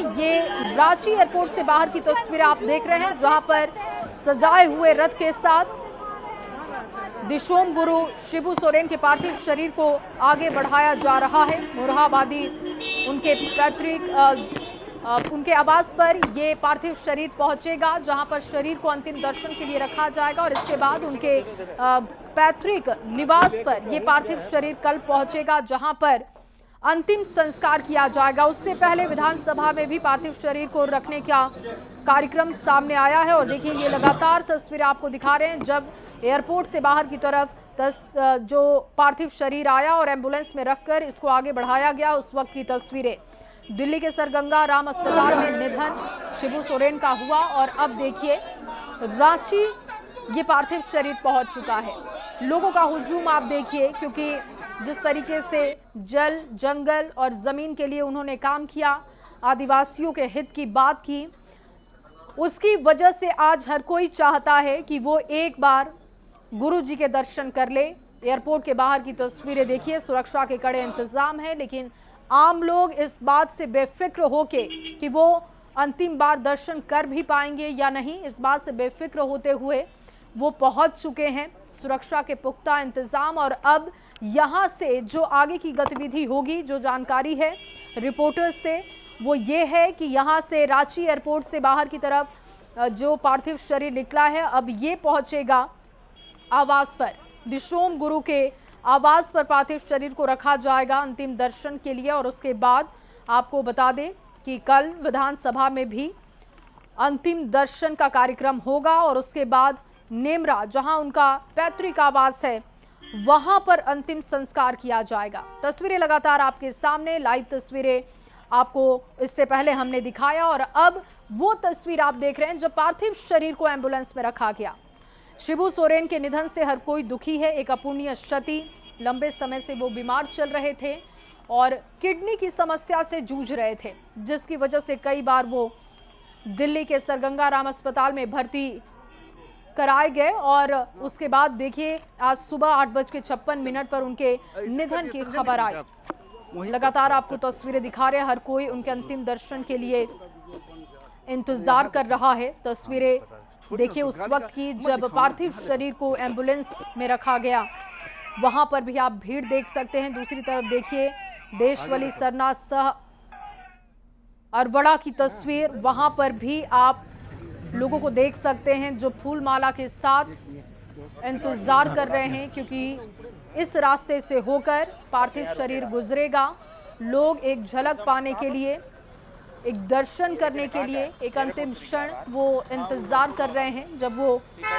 हैं, ये रांची एयरपोर्ट से बाहर की तस्वीरें आप देख रहे हैं, जहां पर सजाए हुए रथ के साथ दिशोम गुरु शिबू सोरेन के पार्थिव शरीर को आगे बढ़ाया जा रहा है। मोरहाबादी उनके पैतृक उनके आवास पर ये पार्थिव शरीर पहुंचेगा, जहां पर शरीर को अंतिम दर्शन के लिए रखा जाएगा और इसके बाद उनके पैतृक निवास पर ये पार्थिव शरीर कल पहुंचेगा, जहां पर अंतिम संस्कार किया जाएगा। उससे पहले विधानसभा में भी पार्थिव शरीर को रखने का कार्यक्रम सामने आया है और देखिए ये लगातार तस्वीरें आपको दिखा रहे हैं, जब एयरपोर्ट से बाहर की तरफ जो पार्थिव शरीर आया और एम्बुलेंस में रखकर इसको आगे बढ़ाया गया, उस वक्त की तस्वीरें। दिल्ली के सर गंगा राम अस्पताल में निधन शिबू सोरेन का हुआ और अब देखिए रांची ये पार्थिव शरीर पहुंच चुका है। लोगों का हुजूम आप देखिए, क्योंकि जिस तरीके से जल, जंगल और जमीन के लिए उन्होंने काम किया, आदिवासियों के हित की बात की, उसकी वजह से आज हर कोई चाहता है कि वो एक बार गुरु जी के दर्शन कर ले। एयरपोर्ट के बाहर की तस्वीरें देखिए, सुरक्षा के कड़े इंतजाम है, लेकिन आम लोग इस बात से बेफिक्र होके कि वो अंतिम बार दर्शन कर भी पाएंगे या नहीं, इस बात से बेफिक्र होते हुए वो पहुंच चुके हैं। सुरक्षा के पुख्ता इंतजाम और अब यहाँ से जो आगे की गतिविधि होगी, जो जानकारी है रिपोर्टर्स से, वो ये है कि यहाँ से रांची एयरपोर्ट से बाहर की तरफ जो पार्थिव शरीर निकला है, अब ये पहुंचेगा आवास पर। दिशोम गुरु के आवास पर पार्थिव शरीर को रखा जाएगा अंतिम दर्शन के लिए और उसके बाद आपको बता दें कि कल विधानसभा में भी अंतिम दर्शन का कार्यक्रम होगा और उसके बाद नेमरा, जहां उनका पैतृक आवास है, वहां पर अंतिम संस्कार किया जाएगा। तस्वीरें लगातार आपके सामने, लाइव तस्वीरें आपको इससे पहले हमने दिखाया और अब वो तस्वीर आप देख रहे हैं जब पार्थिव शरीर को एम्बुलेंस में रखा गया। शिबू सोरेन के निधन से हर कोई दुखी है, एक अपूर्णीय क्षति। लंबे समय से वो बीमार चल रहे थे और किडनी की समस्या से जूझ रहे थे, जिसकी वजह से कई बार वो दिल्ली के सर गंगा राम अस्पताल में भर्ती कराए गए और उसके बाद देखिए आज सुबह 8:56 पर उनके निधन की खबर आई। लगातार आपको तस्वीरें दिखा रहे हैं, हर कोई उनके अंतिम दर्शन के लिए इंतजार कर रहा है। तस्वीरें देखिए उस वक्त की जब पार्थिव शरीर को एम्बुलेंस में रखा गया, वहां पर भी आप भीड़ देख सकते हैं। दूसरी तरफ देखिए देशवली सरना सह अरवड़ा की तस्वीर, वहां पर भी आप लोगों को देख सकते हैं जो फूल माला के साथ इंतजार कर रहे हैं, क्योंकि इस रास्ते से होकर पार्थिव शरीर गुजरेगा। लोग एक झलक पाने के लिए, एक दर्शन करने के लिए, एक अंतिम क्षण वो इंतजार कर रहे हैं जब वो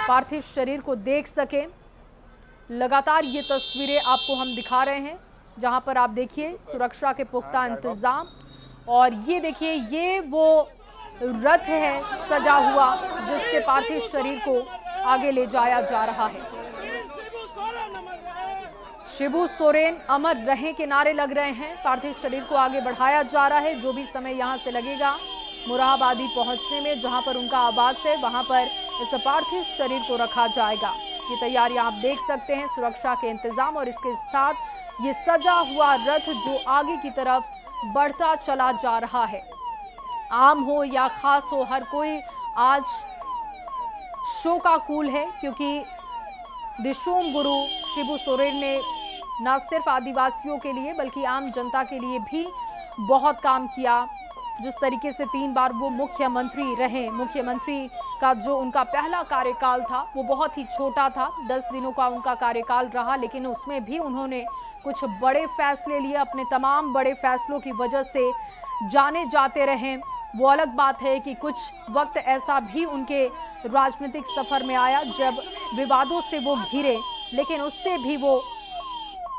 पार्थिव शरीर को देख सके। लगातार ये तस्वीरें आपको हम दिखा रहे हैं, जहां पर आप देखिए सुरक्षा के पुख्ता इंतजाम और ये देखिए ये वो रथ है सजा हुआ जिससे पार्थिव शरीर को आगे ले जाया जा रहा है। शिबू सोरेन अमर रहे के नारे लग रहे हैं, पार्थिव शरीर को आगे बढ़ाया जा रहा है। जो भी समय यहां से लगेगा मोरहाबादी पहुंचने में, जहां पर उनका आवास है, वहां पर इस पार्थिव शरीर को रखा जाएगा। ये तैयारियां आप देख सकते हैं, सुरक्षा के इंतजाम और इसके साथ ये सजा हुआ रथ जो आगे की तरफ बढ़ता चला जा रहा है। आम हो या खास हो, हर कोई आज शोकाकुल है, क्योंकि दिशोम गुरु शिबू सोरेन ने न सिर्फ आदिवासियों के लिए बल्कि आम जनता के लिए भी बहुत काम किया। जिस तरीके से 3 बार वो मुख्यमंत्री रहे, मुख्यमंत्री का जो उनका पहला कार्यकाल था वो बहुत ही छोटा था, 10 दिनों का उनका कार्यकाल रहा, लेकिन उसमें भी उन्होंने कुछ बड़े फैसले लिए। अपने तमाम बड़े फैसलों की वजह से जाने जाते रहे। वो अलग बात है कि कुछ वक्त ऐसा भी उनके राजनीतिक सफर में आया जब विवादों से वो घिरे, लेकिन उससे भी वो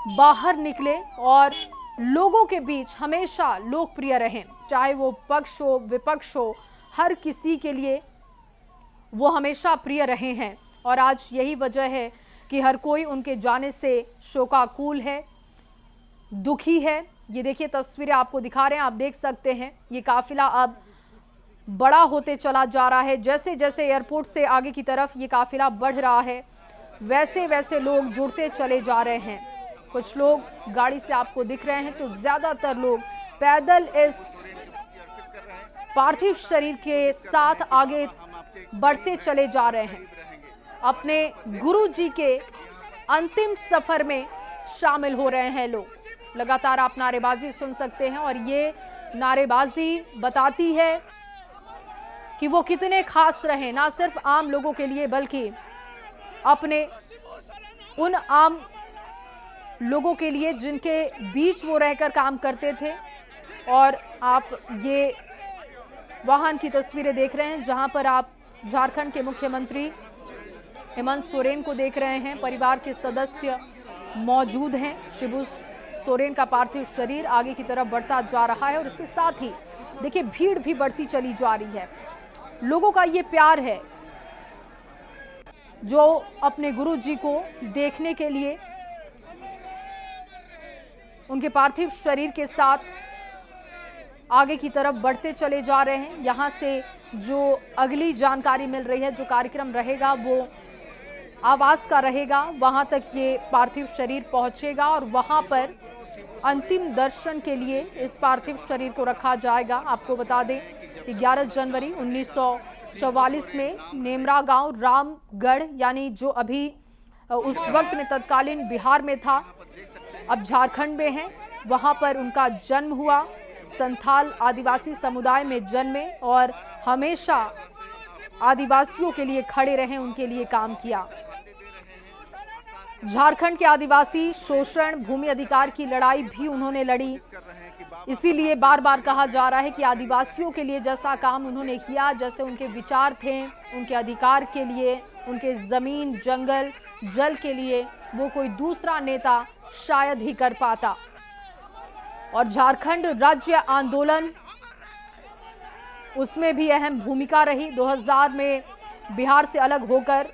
बाहर निकले और लोगों के बीच हमेशा लोकप्रिय रहे। चाहे वो पक्ष हो विपक्ष हो, हर किसी के लिए वो हमेशा प्रिय रहे हैं और आज यही वजह है कि हर कोई उनके जाने से शोकाकुल है, दुखी है। ये देखिए तस्वीरें आपको दिखा रहे हैं, आप देख सकते हैं ये काफिला अब बड़ा होते चला जा रहा है। जैसे जैसे एयरपोर्ट से आगे की तरफ ये काफिला बढ़ रहा है, वैसे वैसे लोग जुड़ते चले जा रहे हैं। कुछ लोग गाड़ी से आपको दिख रहे हैं, तो ज्यादातर लोग पैदल इस पार्थिव शरीर के साथ आगे बढ़ते चले जा रहे हैं। अपने गुरु जी के अंतिम सफर में शामिल हो रहे हैं लोग। लगातार आप नारेबाजी सुन सकते हैं और ये नारेबाजी बताती है कि वो कितने खास रहे, ना सिर्फ आम लोगों के लिए बल्कि अपने उन आम लोगों के लिए जिनके बीच वो रहकर काम करते थे। और आप ये वाहन की तस्वीरें देख रहे हैं जहां पर आप झारखंड के मुख्यमंत्री हेमंत सोरेन को देख रहे हैं। परिवार के सदस्य मौजूद हैं। शिबू सोरेन का पार्थिव शरीर आगे की तरफ बढ़ता जा रहा है और इसके साथ ही देखिए भीड़ भी बढ़ती चली जा रही है। लोगों का ये प्यार है जो अपने गुरु जी को देखने के लिए उनके पार्थिव शरीर के साथ आगे की तरफ बढ़ते चले जा रहे हैं। यहाँ से जो अगली जानकारी मिल रही है, जो कार्यक्रम रहेगा वो आवास का रहेगा, वहां तक ये पार्थिव शरीर पहुंचेगा और वहां पर अंतिम दर्शन के लिए इस पार्थिव शरीर को रखा जाएगा। आपको बता दें कि 11 जनवरी 1944 में नेमरा गांव रामगढ़, यानी जो अभी उस वक्त में तत्कालीन बिहार में था, अब झारखंड में है, वहां पर उनका जन्म हुआ। संथाल आदिवासी समुदाय में जन्मे और हमेशा आदिवासियों के लिए खड़े रहे, उनके लिए काम किया। झारखंड के आदिवासी शोषण, भूमि अधिकार की लड़ाई भी उन्होंने लड़ी। इसीलिए बार बार कहा जा रहा है कि आदिवासियों के लिए जैसा काम उन्होंने किया, जैसे उनके विचार थे उनके अधिकार के लिए, उनके जमीन, जंगल, जल के लिए, वो कोई दूसरा नेता शायद ही कर पाता। और झारखंड राज्य आंदोलन, उसमें भी अहम भूमिका रही। 2000 में बिहार से अलग होकर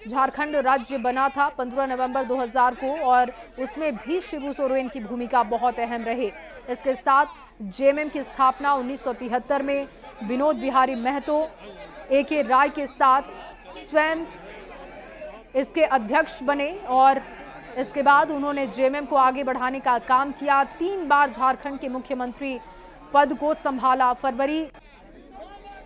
झारखंड राज्य बना था 15 नवंबर 2000 को, और उसमें भी शिबू सोरेन की भूमिका बहुत अहम रही। इसके साथ जेएमएम की स्थापना 1973 में विनोद बिहारी महतो AK राय के साथ स्वयं इसके अध्यक्ष बने और इसके बाद उन्होंने जेएमएम को आगे बढ़ाने का काम किया। 3 बार झारखंड के मुख्यमंत्री पद को संभाला। फरवरी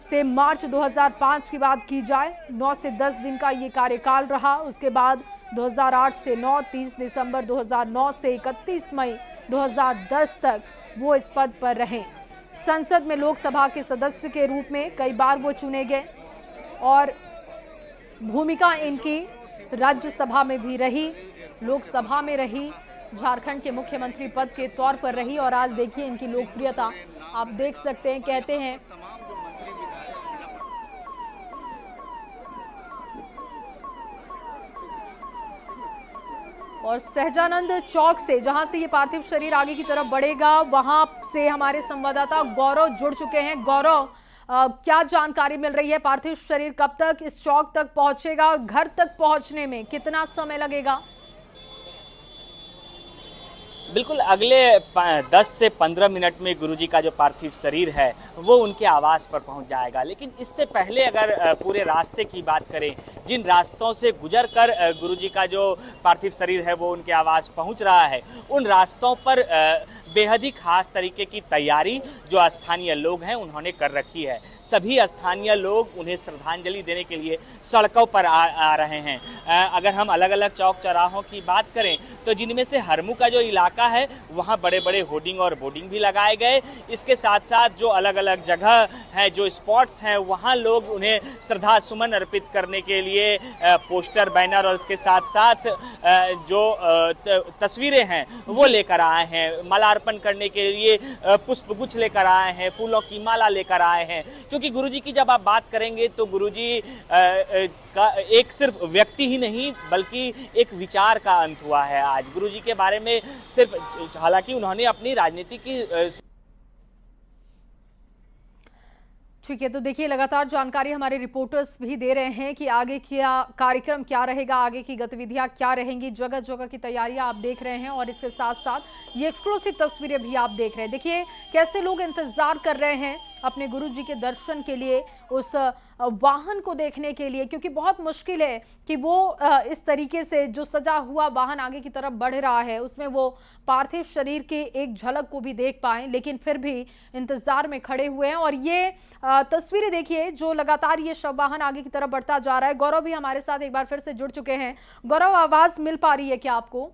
से मार्च 2005 की बात की जाए, 9 से 10 दिन का ये कार्यकाल रहा। उसके बाद 2008 से 9, 30 दिसंबर 2009 से 31 मई 2010 तक वो इस पद पर रहे। संसद में लोकसभा के सदस्य के रूप में कई बार वो चुने गए और भूमिका इनकी राज्यसभा में भी रही, लोकसभा में रही, झारखंड के मुख्यमंत्री पद के तौर पर रही। और आज देखिए इनकी लोकप्रियता आप देख सकते हैं। कहते हैं और सहजानंद चौक से, जहां से ये पार्थिव शरीर आगे की तरफ बढ़ेगा, वहां से हमारे संवाददाता गौरव जुड़ चुके हैं। गौरव, क्या जानकारी मिल रही है? पार्थिव शरीर कब तक इस चौक तक पहुंचेगा और घर तक पहुंचने में कितना समय लगेगा? बिल्कुल, अगले 10 से 15 मिनट में गुरुजी का जो पार्थिव शरीर है वो उनके आवास पर पहुंच जाएगा। लेकिन इससे पहले अगर पूरे रास्ते की बात करें, जिन रास्तों से गुजरकर गुरुजी का जो पार्थिव शरीर है वो उनके आवास पहुंच रहा है, उन रास्तों पर बेहद ही खास तरीके की तैयारी जो स्थानीय लोग हैं उन्होंने कर रखी है। सभी स्थानीय लोग उन्हें श्रद्धांजलि देने के लिए सड़कों पर आ रहे हैं। अगर हम अलग अलग चौक चौराहों की बात करें तो जिनमें से हरमू का जो इलाका है वहाँ बड़े बड़े होर्डिंग और बोर्डिंग भी लगाए गए। इसके साथ साथ जो अलग अलग जगह हैं, जो स्पॉट्स हैं, वहाँ लोग उन्हें श्रद्धा सुमन अर्पित करने के लिए पोस्टर, बैनर और इसके साथ साथ जो तस्वीरें हैं वो लेकर आए हैं। मालार्पण करने के लिए पुष्पगुच्छ लेकर आए हैं, फूलों की माला लेकर आए हैं। क्योंकि गुरुजी की जब आप बात करेंगे तो गुरुजी का एक सिर्फ व्यक्ति ही नहीं बल्कि एक विचार का अंत हुआ है आज। गुरुजी के बारे में सिर्फ, हालांकि उन्होंने अपनी राजनीति की ठीक है, तो देखिए लगातार जानकारी हमारे रिपोर्टर्स भी दे रहे हैं कि आगे का कार्यक्रम क्या रहेगा, आगे की गतिविधियां क्या रहेंगी। जगह जगह की तैयारियां आप देख रहे हैं और इसके साथ साथ ये एक्सक्लूसिव तस्वीरें भी आप देख रहे हैं। देखिए कैसे लोग इंतजार कर रहे हैं अपने गुरुजी के दर्शन के लिए, उस वाहन को देखने के लिए, क्योंकि बहुत मुश्किल है कि वो इस तरीके से जो सजा हुआ वाहन आगे की तरफ बढ़ रहा है उसमें वो पार्थिव शरीर के एक झलक को भी देख पाए, लेकिन फिर भी इंतजार में खड़े हुए हैं। और ये तस्वीरें देखिए जो लगातार ये शव वाहन आगे की तरफ बढ़ता जा रहा है। गौरव भी हमारे साथ एक बार फिर से जुड़ चुके हैं। गौरव, आवाज मिल पा रही है क्या आपको?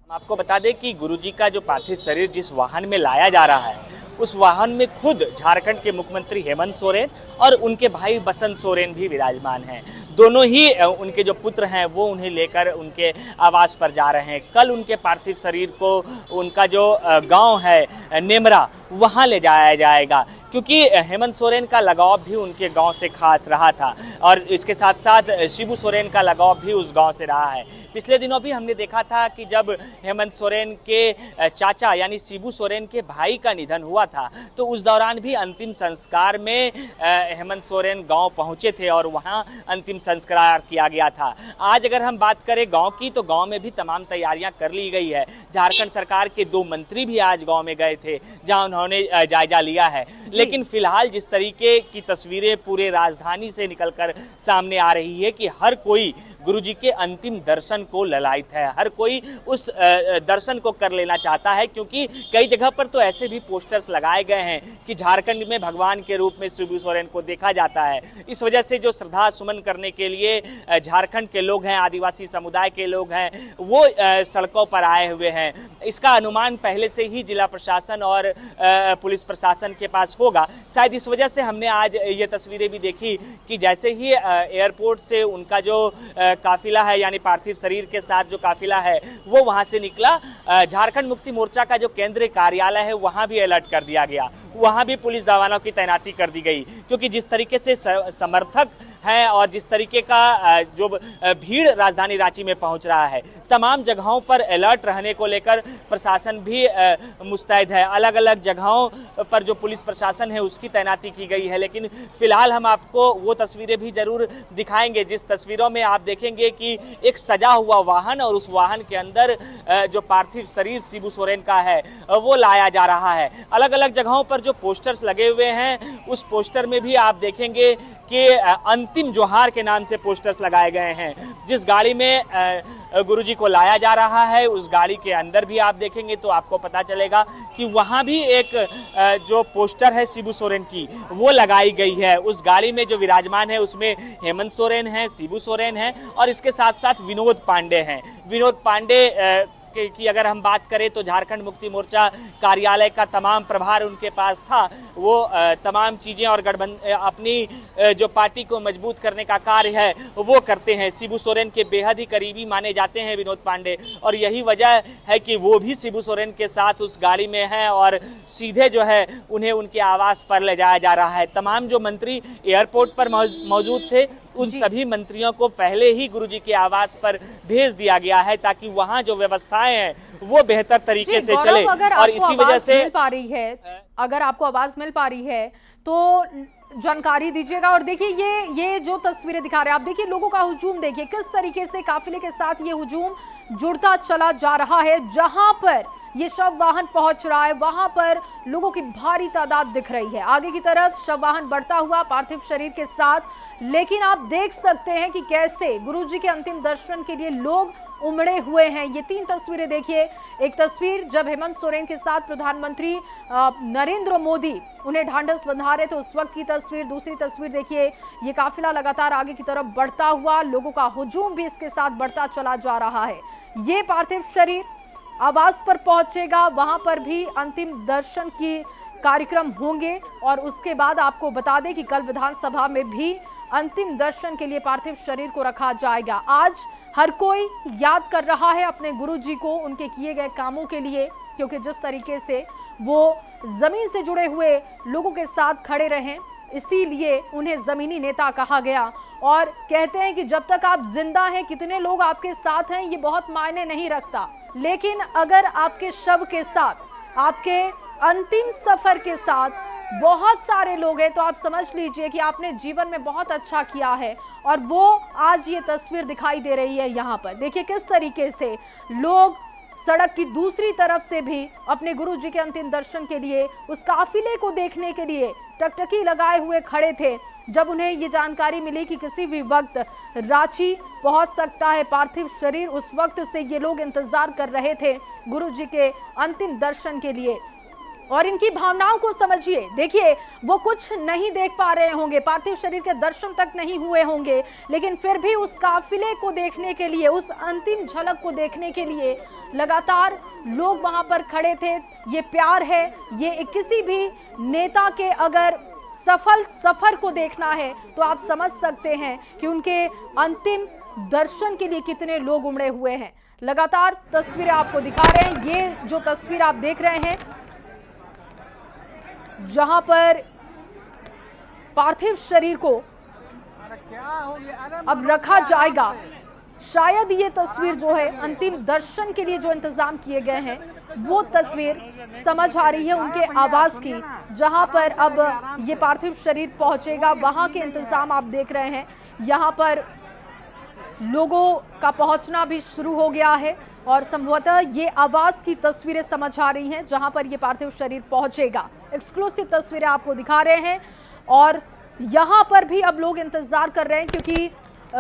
हम आपको बता दें कि गुरुजी का जो पार्थिव शरीर जिस वाहन में लाया जा रहा है उस वाहन में खुद झारखंड के मुख्यमंत्री हेमंत सोरेन और उनके भाई बसंत सोरेन भी विराजमान हैं। दोनों ही उनके जो पुत्र हैं वो उन्हें लेकर उनके आवास पर जा रहे हैं। कल उनके पार्थिव शरीर को उनका जो गांव है नेमरा वहां ले जाया जाएगा, क्योंकि हेमंत सोरेन का लगाव भी उनके गांव से खास रहा था और इसके साथ साथ शिबू सोरेन का लगाव भी उस गांव से रहा है। पिछले दिनों भी हमने देखा था कि जब हेमंत सोरेन के चाचा यानी शिबू सोरेन के भाई का निधन हुआ था तो उस दौरान भी अंतिम संस्कार में हेमंत सोरेन गांव पहुंचे थे और वहां अंतिम संस्कार किया गया था। आज अगर हम बात करें गांव की तो गांव में भी तमाम तैयारियां कर ली गई है। झारखंड सरकार के 2 मंत्री भी आज गांव में गए थे जहां उन्होंने जायजा लिया है। लेकिन फिलहाल जिस तरीके की तस्वीरें पूरे राजधानी से निकलकर सामने आ रही है कि हर कोई गुरुजी के अंतिम दर्शन को ललायित है, हर कोई उस दर्शन को कर लेना चाहता है, क्योंकि कई जगह पर तो ऐसे भी पोस्टर्स लगाए गए हैं कि झारखंड में भगवान के रूप में शिबू सोरेन को देखा जाता है। इस वजह से जो श्रद्धा सुमन करने के लिए झारखंड के लोग हैं, आदिवासी समुदाय के लोग हैं, वो सड़कों पर आए हुए हैं। इसका अनुमान पहले से ही जिला प्रशासन और पुलिस प्रशासन के पास होगा। शायद इस वजह से हमने आज ये तस्वीरें भी देखी कि जैसे ही एयरपोर्ट से उनका जो काफिला है यानी पार्थिव शरीर के साथ जो काफिला है वो वहां से निकला, झारखंड मुक्ति मोर्चा का जो केंद्रीय कार्यालय है वहां भी अलर्ट कर दिया गया, वहां भी पुलिस जवानों की तैनाती कर दी गई, क्योंकि जिस तरीके से समर्थक हैं और जिस तरीके का जो भीड़ राजधानी रांची में पहुंच रहा है, तमाम जगहों पर अलर्ट रहने को लेकर प्रशासन भी मुस्तैद है। अलग अलग जगहों पर जो पुलिस प्रशासन है उसकी तैनाती की गई है। लेकिन फिलहाल हम आपको वो तस्वीरें भी जरूर दिखाएंगे जिस तस्वीरों में आप देखेंगे कि एक सजा हुआ वाहन और उस वाहन के अंदर जो पार्थिव शरीर शिबू सोरेन का है वो लाया जा रहा है। अलग अलग जगहों पर जो पोस्टर्स लगे हुए हैं उस पोस्टर में भी आप देखेंगे कि अंतिम जोहार के नाम से पोस्टर्स लगाए गए हैं। जिस गाड़ी में गुरुजी को लाया जा रहा है उस गाड़ी के अंदर भी आप देखेंगे तो आपको पता चलेगा कि वहां भी एक जो पोस्टर है शिबू सोरेन की वो लगाई गई है। उस गाड़ी में जो विराजमान है उसमें हेमंत सोरेन है, शिबू सोरेन है और इसके साथ साथ विनोद पांडे हैं। विनोद पांडे की अगर हम बात करें तो झारखंड मुक्ति मोर्चा कार्यालय का तमाम प्रभार उनके पास था, वो तमाम चीज़ें और अपनी जो पार्टी को मजबूत करने का कार्य है वो करते हैं। शिबू सोरेन के बेहद ही करीबी माने जाते हैं विनोद पांडे, और यही वजह है कि वो भी शिबू सोरेन के साथ उस गाड़ी में हैं और सीधे जो है उन्हें उनके आवास पर ले जाया जा रहा है। तमाम जो मंत्री एयरपोर्ट पर मौजूद थे उन सभी मंत्रियों को पहले ही गुरुजी के आवास पर भेज दिया गया है ताकि वहां जो व्यवस्थाएं हैं वो बेहतर तरीके से चले। और इसी वजह से अगर आपको आवाज मिल पा रही है तो जानकारी दीजिएगा। और देखिए ये जो तस्वीरें दिखा रहे हैं आप, देखिए लोगों का हुजूम, देखिए किस तरीके से काफिले के साथ ये हुजूम जुड़ता चला जा रहा है। जहां पर ये शव वाहन पहुंच रहा है वहां पर लोगों की भारी तादाद दिख रही है। आगे की तरफ शव वाहन बढ़ता हुआ पार्थिव शरीर के साथ, लेकिन आप देख सकते हैं कि कैसे गुरुजी के अंतिम दर्शन के लिए लोग उमड़े हुए हैं। ये 3 तस्वीरें देखिए। एक तस्वीर जब हेमंत सोरेन के साथ प्रधानमंत्री नरेंद्र मोदी उन्हें ढांढस बंधा रहे थे उस वक्त की तस्वीर। दूसरी तस्वीर देखिए, ये काफिला लगातार आगे की तरफ बढ़ता हुआ, लोगों का हुजूम भी इसके साथ बढ़ता चला जा रहा है। ये पार्थिव शरीर आवास पर पहुंचेगा, वहां पर भी अंतिम दर्शन की कार्यक्रम होंगे और उसके बाद आपको बता दें कि कल विधानसभा में भी अंतिम दर्शन के लिए पार्थिव शरीर को रखा जाएगा। आज हर कोई याद कर रहा है अपने गुरुजी को उनके किए गए कामों के लिए, क्योंकि जिस तरीके से वो जमीन से जुड़े हुए लोगों के साथ खड़े रहे इसीलिए उन्हें जमीनी नेता कहा गया। और कहते हैं कि जब तक आप जिंदा हैं, कितने लोग आपके साथ हैं ये बहुत मायने नहीं रखता, लेकिन अगर आपके शव के साथ, आपके अंतिम सफर के साथ बहुत सारे लोग हैं तो आप समझ लीजिए कि आपने जीवन में बहुत अच्छा किया है। और वो आज ये तस्वीर दिखाई दे रही है यहाँ पर। देखिए किस तरीके से लोग सड़क की दूसरी तरफ से भी अपने गुरु जी के अंतिम दर्शन के लिए उस काफिले को देखने के लिए टकटकी लगाए हुए खड़े थे। जब उन्हें ये जानकारी मिली कि किसी भी वक्त रांची पहुंच सकता है पार्थिव शरीर, उस वक्त से ये लोग इंतजार कर रहे थे गुरु जी के अंतिम दर्शन के लिए। और इनकी भावनाओं को समझिए, देखिए वो कुछ नहीं देख पा रहे होंगे, पार्थिव शरीर के दर्शन तक नहीं हुए होंगे, लेकिन फिर भी उस काफिले को देखने के लिए, उस अंतिम झलक को देखने के लिए लगातार लोग वहां पर खड़े थे। ये प्यार है, ये किसी भी नेता के अगर सफल सफर को देखना है तो आप समझ सकते हैं कि उनके अंतिम दर्शन के लिए कितने लोग उमड़े हुए हैं। लगातार तस्वीरें आपको दिखा रहे हैं। ये जो तस्वीर आप देख रहे हैं जहां पर पार्थिव शरीर को अब रखा जाएगा, शायद ये तस्वीर जो है अंतिम दर्शन के लिए जो इंतजाम किए गए हैं वो तस्वीर समझ आ रही है उनके आवाज की। जहां पर अब ये पार्थिव शरीर पहुंचेगा वहां के इंतजाम आप देख रहे हैं। यहां पर लोगों का पहुंचना भी शुरू हो गया है और संभवतः ये आवाज की तस्वीरें समझ आ रही हैं जहां पर ये पार्थिव शरीर पहुंचेगा। एक्सक्लूसिव तस्वीरें आपको दिखा रहे हैं और यहां पर भी अब लोग इंतजार कर रहे हैं क्योंकि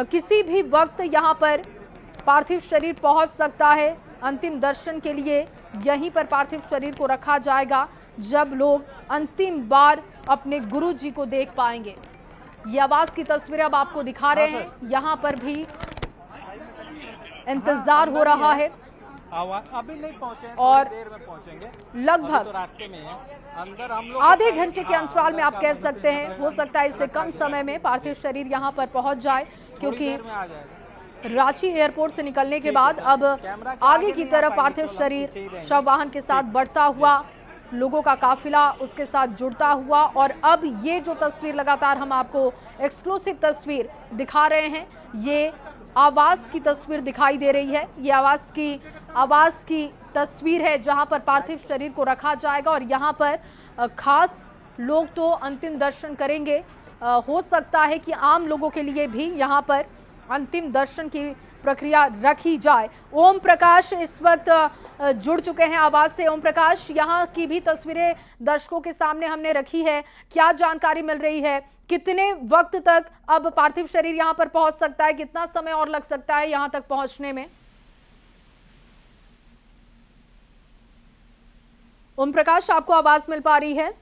किसी भी वक्त यहां पर पार्थिव शरीर पहुंच सकता है। अंतिम दर्शन के लिए यहीं पर पार्थिव शरीर को रखा जाएगा जब लोग अंतिम बार अपने गुरु जी को देख पाएंगे। ये आवाज की तस्वीरें अब आपको दिखा रहे हैं। यहां पर भी इंतजार हो रहा है अभी नहीं पहुंचे और देर में पहुंचेंगे। लगभग तो रास्ते में है, अंदर हम लोग आधे घंटे के अंतराल में आप कह सकते हैं, हो सकता है इससे कम समय में पार्थिव शरीर यहां पर पहुंच जाए क्योंकि रांची एयरपोर्ट से निकलने के बाद अब आगे की तरफ पार्थिव शरीर शव वाहन के साथ बढ़ता हुआ, लोगों का काफिला उसके साथ जुड़ता हुआ। और अब ये जो तस्वीर लगातार हम आपको एक्सक्लूसिव तस्वीर दिखा रहे हैं, ये आवास की तस्वीर दिखाई दे रही है। ये आवास की तस्वीर है जहां पर पार्थिव शरीर को रखा जाएगा और यहां पर खास लोग तो अंतिम दर्शन करेंगे। हो सकता है कि आम लोगों के लिए भी यहां पर अंतिम दर्शन की प्रक्रिया रखी जाए। ओम प्रकाश इस वक्त जुड़ चुके हैं आवाज से। ओम प्रकाश, यहाँ की भी तस्वीरें दर्शकों के सामने हमने रखी है, क्या जानकारी मिल रही है? कितने वक्त तक अब पार्थिव शरीर यहाँ पर पहुंच सकता है? कितना समय और लग सकता है यहाँ तक पहुंचने में? ओम प्रकाश, आपको आवाज मिल पा रही है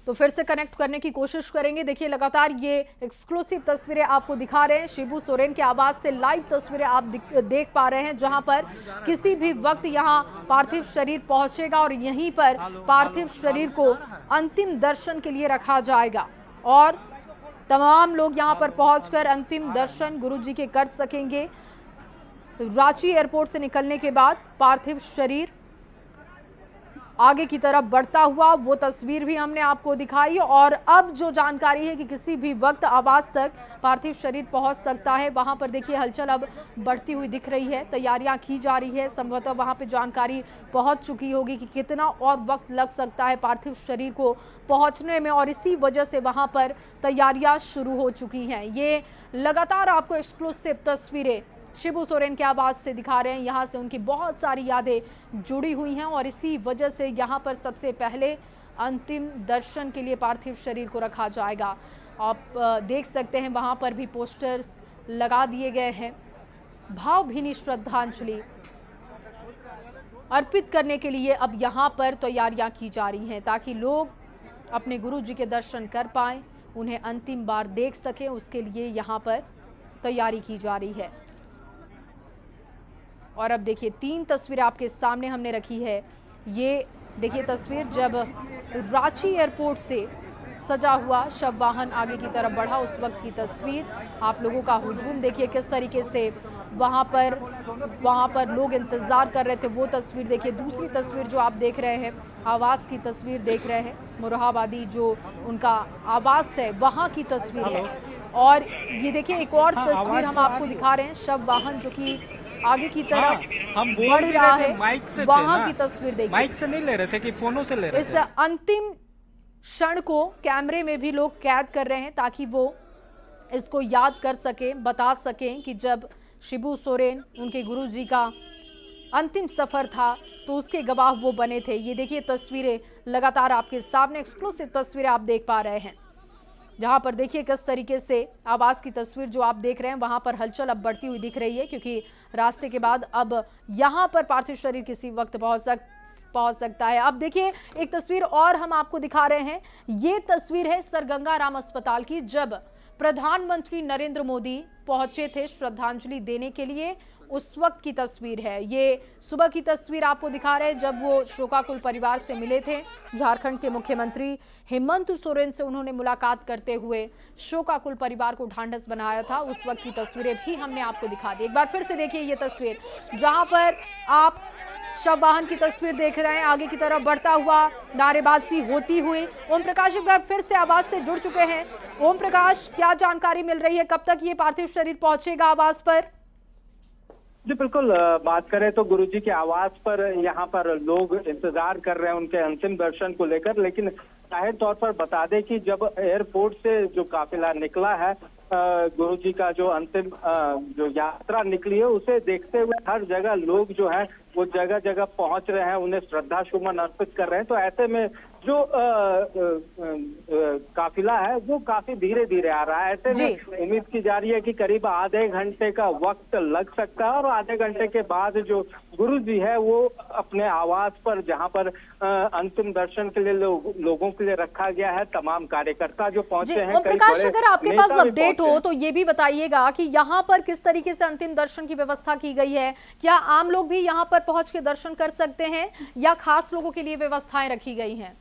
तो फिर से कनेक्ट करने की कोशिश करेंगे। देखिए लगातार ये एक्सक्लूसिव तस्वीरें आपको दिखा रहे हैं। शिबू सोरेन के आवाज से लाइव तस्वीरें आप देख पा रहे हैं जहां पर किसी भी वक्त यहां पार्थिव शरीर पहुंचेगा और यहीं पर पार्थिव शरीर को अंतिम दर्शन के लिए रखा जाएगा और तमाम लोग यहां पर पहुंचकर अंतिम दर्शन गुरुजी के कर सकेंगे। रांची एयरपोर्ट से निकलने के बाद पार्थिव शरीर आगे की तरफ बढ़ता हुआ, वो तस्वीर भी हमने आपको दिखाई। और अब जो जानकारी है कि किसी भी वक्त आवास तक पार्थिव शरीर पहुंच सकता है, वहां पर देखिए हलचल अब बढ़ती हुई दिख रही है, तैयारियां की जा रही है। संभवतः वहां पे जानकारी पहुंच चुकी होगी कि कितना और वक्त लग सकता है पार्थिव शरीर को पहुंचने में और इसी वजह से वहां पर तैयारियां शुरू हो चुकी हैं। ये लगातार आपको एक्सक्लूसिव तस्वीरें शिबू सोरेन के आवाज से दिखा रहे हैं। यहाँ से उनकी बहुत सारी यादें जुड़ी हुई हैं और इसी वजह से यहाँ पर सबसे पहले अंतिम दर्शन के लिए पार्थिव शरीर को रखा जाएगा। आप देख सकते हैं वहाँ पर भी पोस्टर्स लगा दिए गए हैं। भावभीनी श्रद्धांजलि अर्पित करने के लिए अब यहाँ पर तैयारियाँ की जा रही हैं ताकि लोग अपने गुरु जी के दर्शन कर पाएँ, उन्हें अंतिम बार देख सकें। उसके लिए यहाँ पर तैयारी की जा रही है। और अब देखिए 3 तस्वीरें आपके सामने हमने रखी है। ये देखिए तस्वीर जब रांची एयरपोर्ट से सजा हुआ शव वाहन आगे की तरफ बढ़ा, उस वक्त की तस्वीर। आप लोगों का हुजूम देखिए किस तरीके से वहाँ पर लोग इंतज़ार कर रहे थे, वो तस्वीर देखिए। दूसरी तस्वीर जो आप देख रहे हैं, आवास की तस्वीर देख रहे हैं, मुरादाबादी जो उनका आवास है वहाँ की तस्वीर है। और ये देखिए एक और तस्वीर हम आपको दिखा रहे हैं, शव वाहन जो कि आगे की तरफ हम बढ़ रहा है, माइक से वहां की तस्वीर देखिए। माइक से नहीं ले रहे थे कि फोनों से ले रहे थे। इस अंतिम क्षण को कैमरे में भी लोग कैद कर रहे हैं ताकि वो इसको याद कर सकें, बता सकें कि जब शिबू सोरेन, उनके गुरुजी का अंतिम सफर था, तो उसके गवाह वो बने थे। ये देखिए तस्वीरें लगातार आपके सामने, एक्सक्लूसिव तस्वीरें आप देख पा रहे हैं, जहां पर देखिए किस तरीके से आवास की तस्वीर जो आप देख रहे हैं, वहां पर हलचल अब बढ़ती हुई दिख रही है, क्योंकि रास्ते के बाद अब यहां पर पार्थिव शरीर किसी वक्त पहुंच सकता है। अब देखिए एक तस्वीर और हम आपको दिखा रहे हैं, ये तस्वीर है सर गंगाराम अस्पताल की, जब प्रधानमंत्री नरेंद्र मोदी पहुंचे थे श्रद्धांजलि देने के लिए, उस वक्त की तस्वीर है। ये सुबह की तस्वीर आपको दिखा रहे हैं, जब वो शोकाकुल परिवार से मिले थे। झारखंड के मुख्यमंत्री हेमंत सोरेन से उन्होंने मुलाकात करते हुए शोकाकुल परिवार को ढांढस बनाया था। उस वक्त की तस्वीरें भी हमने आपको दिखा दी। एक बार फिर से देखिए ये तस्वीर, जहां पर आप शव वाहन की तस्वीर देख रहे हैं, आगे की तरफ बढ़ता हुआ, नारेबाजी होती हुई। ओम प्रकाश एक बार फिर से आवाज से जुड़ चुके हैं। ओम प्रकाश, क्या जानकारी मिल रही है, कब तक ये पार्थिव शरीर पहुंचेगा आवास पर? जी बिल्कुल, बात करें तो गुरुजी के आवास पर यहाँ पर लोग इंतजार कर रहे हैं उनके अंतिम दर्शन को लेकर। लेकिन जाहिर तौर पर बता दें कि जब एयरपोर्ट से जो काफिला निकला है, गुरुजी का जो अंतिम जो यात्रा निकली है, उसे देखते हुए हर जगह लोग जो है वो जगह जगह पहुंच रहे हैं, उन्हें श्रद्धा सुमन अर्पित कर रहे हैं। तो ऐसे में जो काफिला है वो काफी धीरे धीरे आ रहा है। ऐसे में उम्मीद की जा रही है कि करीब आधे घंटे का वक्त लग सकता है, और आधे घंटे के बाद जो गुरुजी है वो अपने आवास पर, जहां पर अंतिम दर्शन के लिए लोगों के लिए रखा गया है, तमाम कार्यकर्ता जो पहुंचे हैं। प्रकाश, अगर आपके पास अपडेट हो तो ये भी बताइएगा कि यहाँ पर किस तरीके से अंतिम दर्शन की व्यवस्था की गई है। क्या आम लोग भी यहाँ पर पहुंच के दर्शन कर सकते हैं, या खास लोगों के लिए व्यवस्थाएं रखी गई हैं?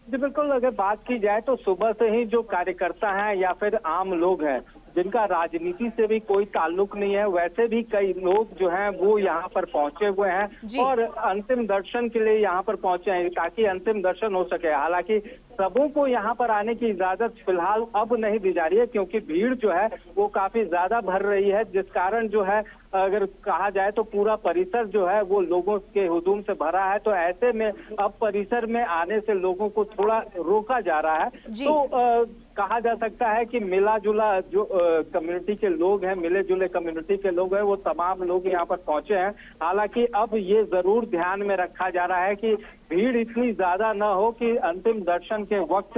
जी बिल्कुल, अगर बात की जाए तो सुबह से ही जो कार्यकर्ता हैं या फिर आम लोग हैं जिनका राजनीति से भी कोई ताल्लुक नहीं है, वैसे भी कई लोग जो हैं वो यहाँ पर पहुंचे हुए हैं और अंतिम दर्शन के लिए यहाँ पर पहुंचे हैं ताकि अंतिम दर्शन हो सके। हालांकि सबों को यहाँ पर आने की इजाजत फिलहाल अब नहीं दी जा रही है, क्योंकि भीड़ जो है वो काफी ज्यादा भर रही है, जिस कारण जो है अगर कहा जाए तो पूरा परिसर जो है वो लोगों के हुजूम से भरा है। तो ऐसे में अब परिसर में आने से लोगों को थोड़ा रोका जा रहा है। तो कहा जा सकता है कि मिला जुला जो कम्युनिटी के लोग हैं, मिले जुले कम्युनिटी के लोग हैं, वो तमाम लोग यहाँ पर पहुंचे हैं। हालांकि अब ये जरूर ध्यान में रखा जा रहा है कि भीड़ इतनी ज्यादा न हो कि अंतिम दर्शन के वक्त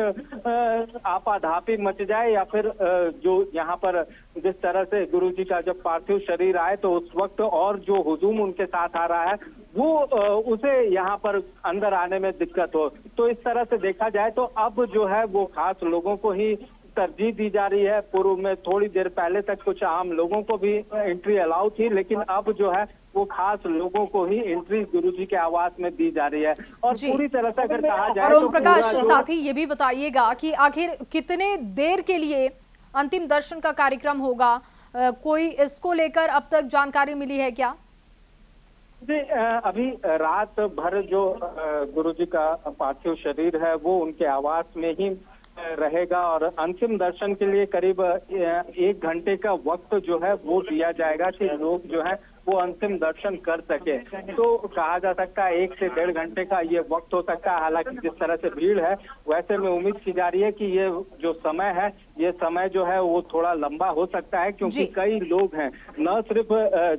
आपाधापी मच जाए, या फिर जो यहाँ पर जिस तरह से गुरुजी का जब पार्थिव शरीर आए तो उस वक्त और जो हुजूम उनके साथ आ रहा है वो उसे यहाँ पर अंदर आने में दिक्कत हो। तो इस तरह से देखा जाए तो अब जो है वो खास लोगों को ही तरजीह दी जा रही है। पूर्व में थोड़ी देर पहले तक कुछ आम लोगों को भी एंट्री अलाउ थी, लेकिन अब जो है वो खास लोगों को ही एंट्री गुरुजी के आवास में दी जा रही है। और पूरी तरह से अगर कहा जाए तो प्रकाश, साथ ही ये भी बताइएगा कि आखिर कितने देर के लिए अंतिम दर्शन का कार्यक्रम होगा, कोई इसको लेकर अब तक जानकारी मिली है क्या? जी अभी रात भर जो गुरुजी का पार्थिव शरीर है वो उनके आवास में ही रहेगा, और अंतिम दर्शन के लिए करीब 1 घंटे का वक्त जो है वो दिया जाएगा कि लोग जो है वो अंतिम दर्शन कर सके। तो कहा जा सकता है 1 से 1.5 घंटे का ये वक्त हो सकता है। हालांकि जिस तरह से भीड़ है वैसे में उम्मीद की जा रही है कि ये जो समय है, ये समय जो है वो थोड़ा लंबा हो सकता है, क्योंकि कई लोग हैं न सिर्फ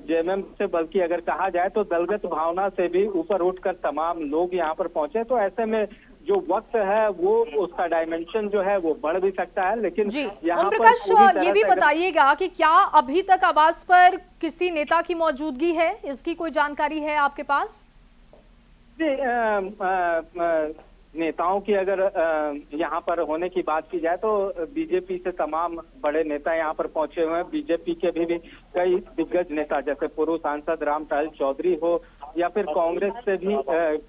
जेएमएम से बल्कि अगर कहा जाए तो दलगत भावना से भी ऊपर उठकर तमाम लोग यहाँ पर पहुंचे। तो ऐसे में जो वक्त है वो उसका डायमेंशन जो है वो बढ़ भी सकता है। लेकिन ओम प्रकाश, ये भी बताइएगा कि क्या अभी तक आवास पर किसी नेता की मौजूदगी है, इसकी कोई जानकारी है आपके पास? जी नेताओं की अगर यहाँ पर होने की बात की जाए तो बीजेपी से तमाम बड़े नेता यहाँ पर पहुंचे हुए हैं। बीजेपी के भी कई दिग्गज नेता जैसे पूर्व सांसद रामटहल चौधरी हो या फिर कांग्रेस से भी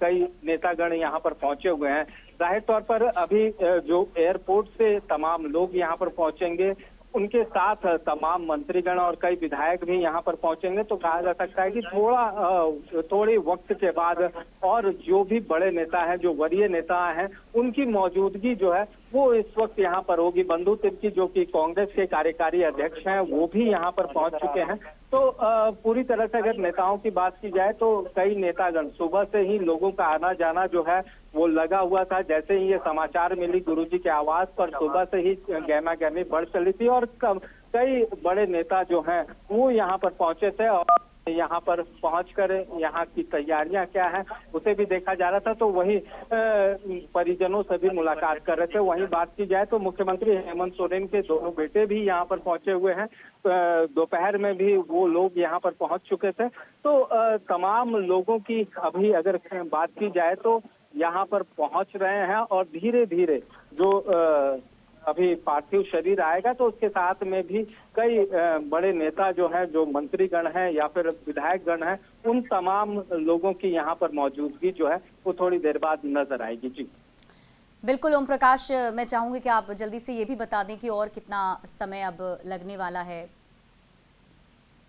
कई नेतागण यहाँ पर पहुंचे हुए हैं। जाहिर तौर पर अभी जो एयरपोर्ट से तमाम लोग यहाँ पर पहुंचेंगे, उनके साथ तमाम मंत्रीगण और कई विधायक भी यहाँ पर पहुंचेंगे। तो कहा जा सकता है कि थोड़ी वक्त के बाद और जो भी बड़े नेता हैं, जो वरीय नेता हैं, उनकी मौजूदगी जो है वो इस वक्त यहाँ पर होगी। बंधु तिर्की जो कि कांग्रेस के कार्यकारी अध्यक्ष हैं वो भी यहाँ पर पहुंच चुके हैं। तो पूरी तरह से अगर नेताओं की बात की जाए तो कई नेतागण सुबह से ही लोगों का आना जाना जो है वो लगा हुआ था। जैसे ही ये समाचार मिली गुरुजी के आवास पर सुबह से ही गहमा गहमी बढ़ चली थी और कई बड़े नेता जो हैं वो यहाँ पर पहुंचे थे और यहाँ पर पहुंचकर यहाँ की तैयारियां क्या है उसे भी देखा जा रहा था। तो वही परिजनों से भी मुलाकात कर रहे थे। वहीं बात की जाए तो मुख्यमंत्री हेमंत सोरेन के दोनों बेटे भी यहाँ पर पहुंचे हुए हैं। दोपहर में भी वो लोग यहाँ पर पहुंच चुके थे। तो तमाम लोगों की अभी अगर बात की जाए तो यहाँ पर पहुंच रहे हैं और धीरे धीरे जो अभी पार्थिव शरीर आएगा तो उसके साथ में भी कई बड़े नेता जो हैं, जो मंत्रीगण हैं या फिर विधायक गण हैं, उन तमाम लोगों की यहाँ पर मौजूदगी जो है वो थोड़ी देर बाद नजर आएगी। जी बिल्कुल ओम प्रकाश, मैं चाहूंगी कि आप जल्दी से ये भी बता दें कि और कितना समय अब लगने वाला है।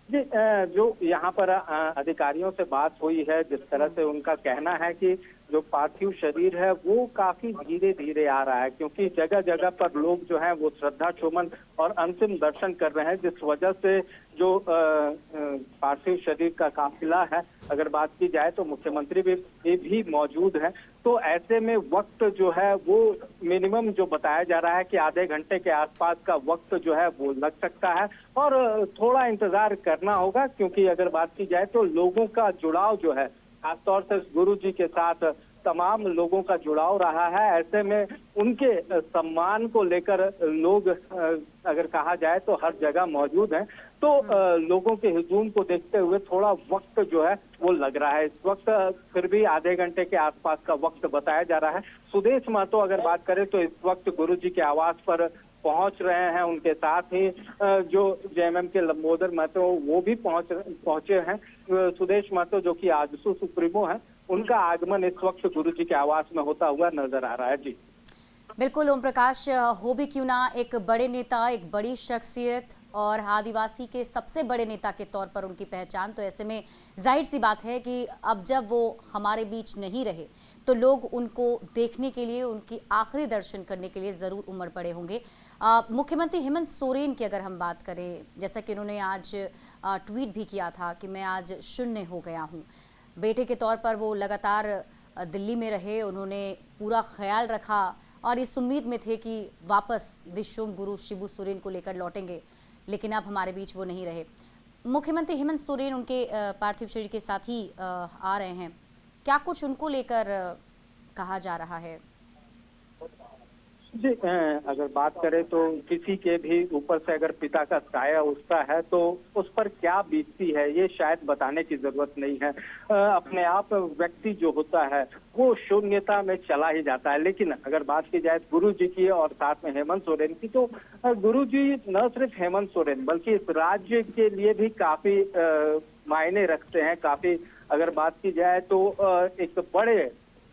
जी, जो यहाँ पर अधिकारियों से बात हुई है, जिस तरह से उनका कहना है कि जो पार्थिव शरीर है वो काफी धीरे धीरे आ रहा है, क्योंकि जगह जगह पर लोग जो हैं वो श्रद्धा सुमन और अंतिम दर्शन कर रहे हैं, जिस वजह से जो पार्थिव शरीर का काफिला है, अगर बात की जाए तो मुख्यमंत्री भी मौजूद है। तो ऐसे में वक्त जो है वो मिनिमम जो बताया जा रहा है कि आधे घंटे के आसपास का वक्त जो है वो लग सकता है और थोड़ा इंतजार करना होगा, क्योंकि अगर बात की जाए तो लोगों का जुड़ाव जो है खासतौर से गुरु जी के साथ तमाम लोगों का जुड़ाव रहा है। ऐसे में उनके सम्मान को लेकर लोग अगर कहा जाए तो हर जगह मौजूद हैं। तो लोगों के हुजूम को देखते हुए थोड़ा वक्त जो है वो लग रहा है। इस वक्त फिर भी आधे घंटे के आसपास का वक्त बताया जा रहा है। सुदेश महतो अगर बात करें तो इस वक्त गुरु जी के आवास पर पहुंच रहे हैं। उनके साथ ही जो जेएमएम के लंबोदर महतो वो भी पहुंचे हैं। सुदेश महतो जो कि आजसू सुप्रीमो है, उनका आगमन इस वक्त गुरु जी के आवास में होता हुआ नजर आ रहा है। जी बिल्कुल ओम प्रकाश, हो भी क्यों ना, एक बड़े नेता, एक बड़ी शख्सियत और आदिवासी के सबसे बड़े नेता के तौर पर उनकी पहचान, तो ऐसे में जाहिर सी बात है कि अब जब वो हमारे बीच नहीं रहे तो लोग उनको देखने के लिए, उनकी आखिरी दर्शन करने के लिए ज़रूर उमड़ पड़े होंगे। मुख्यमंत्री हेमंत सोरेन की अगर हम बात करें, जैसा कि उन्होंने आज ट्वीट भी किया था कि मैं आज शून्य हो गया हूँ। बेटे के तौर पर वो लगातार दिल्ली में रहे, उन्होंने पूरा ख्याल रखा और इस उम्मीद में थे कि वापस दिशोम गुरु शिबू सोरेन को लेकर लौटेंगे, लेकिन अब हमारे बीच वो नहीं रहे। मुख्यमंत्री हेमंत सोरेन उनके पार्थिव शरीर के साथ ही आ रहे हैं, क्या कुछ उनको लेकर कहा जा रहा है? जी, अगर बात करें तो किसी के भी ऊपर से अगर पिता का साया उठता है तो उस पर क्या बीतती है ये शायद बताने की जरूरत नहीं है। अपने आप व्यक्ति जो होता है वो शून्यता में चला ही जाता है। लेकिन अगर बात की जाए गुरु जी की और साथ में हेमंत सोरेन की, तो गुरु जी न सिर्फ हेमंत सोरेन बल्कि इस राज्य के लिए भी काफी मायने रखते हैं। काफी अगर बात की जाए तो एक बड़े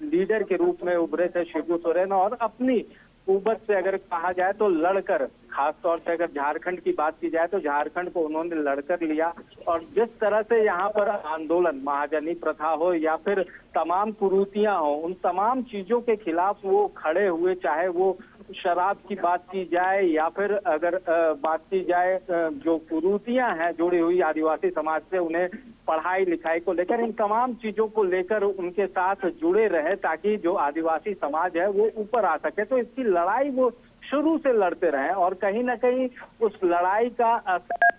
लीडर के रूप में उभरे थे शिबू सोरेन और अपनी कुबत से अगर कहा जाए तो लड़कर, खासतौर से अगर झारखंड की बात की जाए तो झारखंड को उन्होंने लड़कर लिया। और जिस तरह से यहाँ पर आंदोलन, महाजनी प्रथा हो या फिर तमाम कुरीतियां हो, उन तमाम चीजों के खिलाफ वो खड़े हुए, चाहे वो शराब की बात की जाए या फिर अगर बात की जाए जो कुरीतियां हैं जुड़ी हुई आदिवासी समाज से, उन्हें पढ़ाई लिखाई को लेकर, इन तमाम चीजों को लेकर उनके साथ जुड़े रहे ताकि जो आदिवासी समाज है वो ऊपर आ सके। तो इसकी लड़ाई वो शुरू से लड़ते रहे और कहीं ना कहीं उस लड़ाई का असर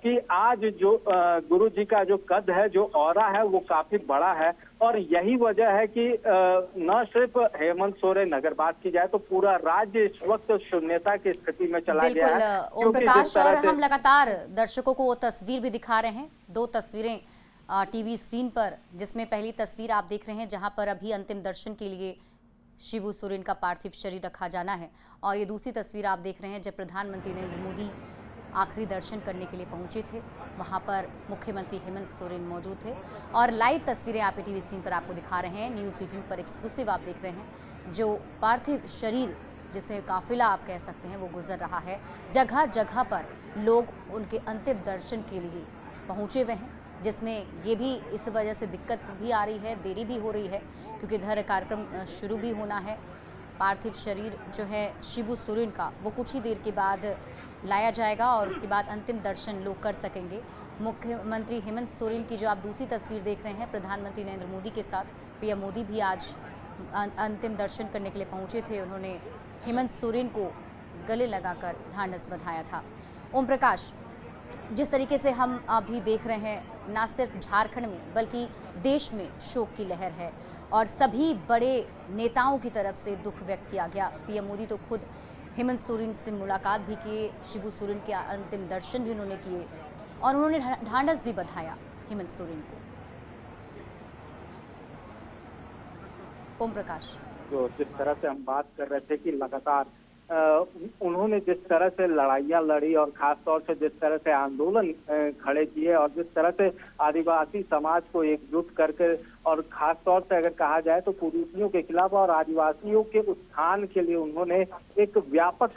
कि आज जो गुरु जी का जो कद है, जो औरा है, वो काफी बड़ा है। और यही वजह है कि न सिर्फ हेमंत सोरेन, अगर बात की जाए तो पूरा राज्य इस वक्त शून्यता की स्थिति में चला गया है। बिल्कुल ओम प्रकाश, और हम लगातार दर्शकों को वो तस्वीर भी दिखा रहे हैं, दो तस्वीरें टीवी स्क्रीन पर, जिसमें पहली तस्वीर आप देख रहे हैं जहां पर अभी अंतिम दर्शन के लिए शिबू सोरेन का पार्थिव शरीर रखा जाना है, और ये दूसरी तस्वीर आप देख रहे हैं जब प्रधानमंत्री नरेंद्र मोदी आखिरी दर्शन करने के लिए पहुंचे थे। वहां पर मुख्यमंत्री हेमंत सोरेन मौजूद थे और लाइव तस्वीरें आप टीवी स्क्रीन पर आपको दिखा रहे हैं। न्यूज़ 18 पर एक्सक्लूसिव आप देख रहे हैं जो पार्थिव शरीर, जिसे काफिला आप कह सकते हैं, वो गुजर रहा है। जगह जगह पर लोग उनके अंतिम दर्शन के लिए पहुंचे हुए हैं, जिसमें ये भी इस वजह से दिक्कत भी आ रही है, देरी भी हो रही है क्योंकि इधर कार्यक्रम शुरू भी होना है। पार्थिव शरीर जो है शिबू सोरेन का, वो कुछ ही देर के बाद लाया जाएगा और उसके बाद अंतिम दर्शन लोग कर सकेंगे। मुख्यमंत्री हेमंत सोरेन की जो आप दूसरी तस्वीर देख रहे हैं प्रधानमंत्री नरेंद्र मोदी के साथ, पीएम मोदी भी आज अंतिम दर्शन करने के लिए पहुंचे थे। उन्होंने हेमंत सोरेन को गले लगाकर ढांढस बंधाया था। ओम प्रकाश, जिस तरीके से हम अभी देख रहे हैं, ना सिर्फ झारखंड में बल्कि देश में शोक की लहर है और सभी बड़े नेताओं की तरफ से दुख व्यक्त किया गया। पीएम मोदी तो खुद हेमंत सोरेन से मुलाकात भी किए, शिबू सोरेन के अंतिम दर्शन भी उन्होंने किए और उन्होंने ढांढस भी बधाया हेमंत सोरेन को। ओम प्रकाश, जो जिस तरह से हम बात कर रहे थे कि लगातार उन्होंने जिस तरह से लड़ाइयाँ लड़ी और खास तौर से जिस तरह से आंदोलन खड़े किए और जिस तरह से आदिवासी समाज को एकजुट करके और खास तौर से अगर कहा जाए तो कुरीतियों के खिलाफ और आदिवासियों के उत्थान के लिए उन्होंने एक व्यापक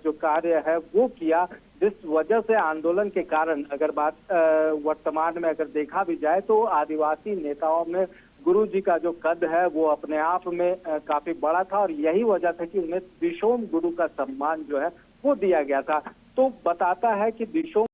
जो कार्य है वो किया, जिस वजह से आंदोलन के कारण अगर बात वर्तमान में अगर देखा भी जाए तो आदिवासी नेताओं में गुरु जी का जो कद है वो अपने आप में काफी बड़ा था और यही वजह था कि उन्हें दिशोम गुरु का सम्मान जो है वो दिया गया था। तो बताता है कि दिशोम